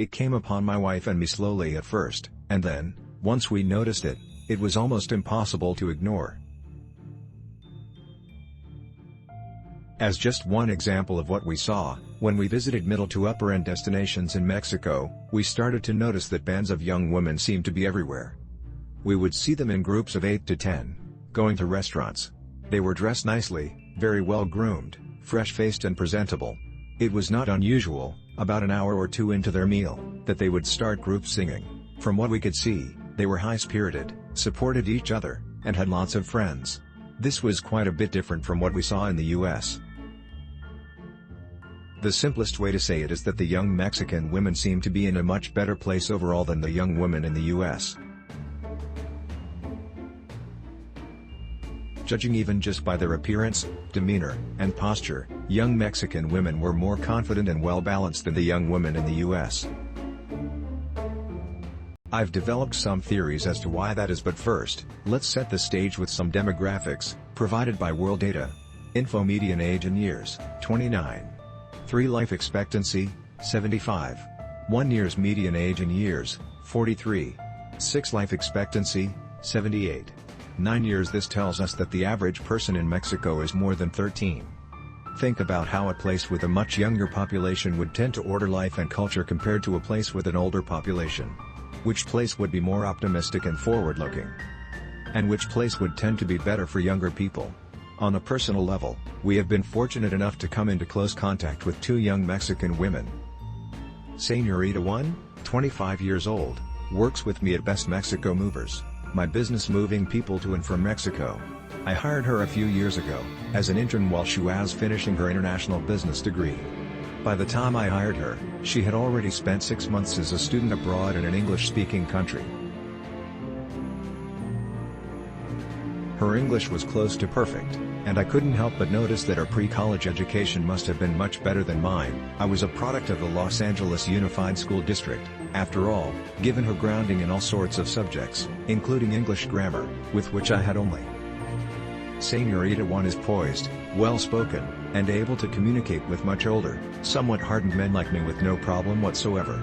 It came upon my wife and me slowly at first, and then, once we noticed it, it was almost impossible to ignore. As just one example of what we saw, when we visited middle to upper-end destinations in Mexico, we started to notice that bands of young women seemed to be everywhere. We would see them in groups of 8 to 10, going to restaurants. They were dressed nicely, very well groomed, fresh-faced and presentable. It was not unusual, about an hour or two into their meal, that they would start group singing. From what we could see, they were high-spirited, supported each other, and had lots of friends. This was quite a bit different from what we saw in the US. The simplest way to say it is that the young Mexican women seem to be in a much better place overall than the young women in the US. Judging even just by their appearance, demeanor, and posture, young Mexican women were more confident and well-balanced than the young women in the US. I've developed some theories as to why that is, but first, let's set the stage with some demographics, provided by WorlData.info. Median age in years, 29. 3 life expectancy, 75. 1 year's median age in years, 43. 6 life expectancy, 78. 9 years. This tells us that the average person in Mexico is more than 13. Think about how a place with a much younger population would tend to order life and culture compared to a place with an older population. Which place would be more optimistic and forward-looking? And which place would tend to be better for younger people? On a personal level, we have been fortunate enough to come into close contact with 2 young Mexican women. Señorita One, 25 years old, works with me at Best Mexico Movers, my business moving people to and from Mexico. I hired her a few years ago, as an intern while she was finishing her international business degree. By the time I hired her, she had already spent 6 months as a student abroad in an English-speaking country. Her English was close to perfect, and I couldn't help but notice that her pre-college education must have been much better than mine. I was a product of the Los Angeles Unified School District, after all, given her grounding in all sorts of subjects, including English grammar, with which I had only. Señorita One is poised, well-spoken, and able to communicate with much older, somewhat hardened men like me with no problem whatsoever.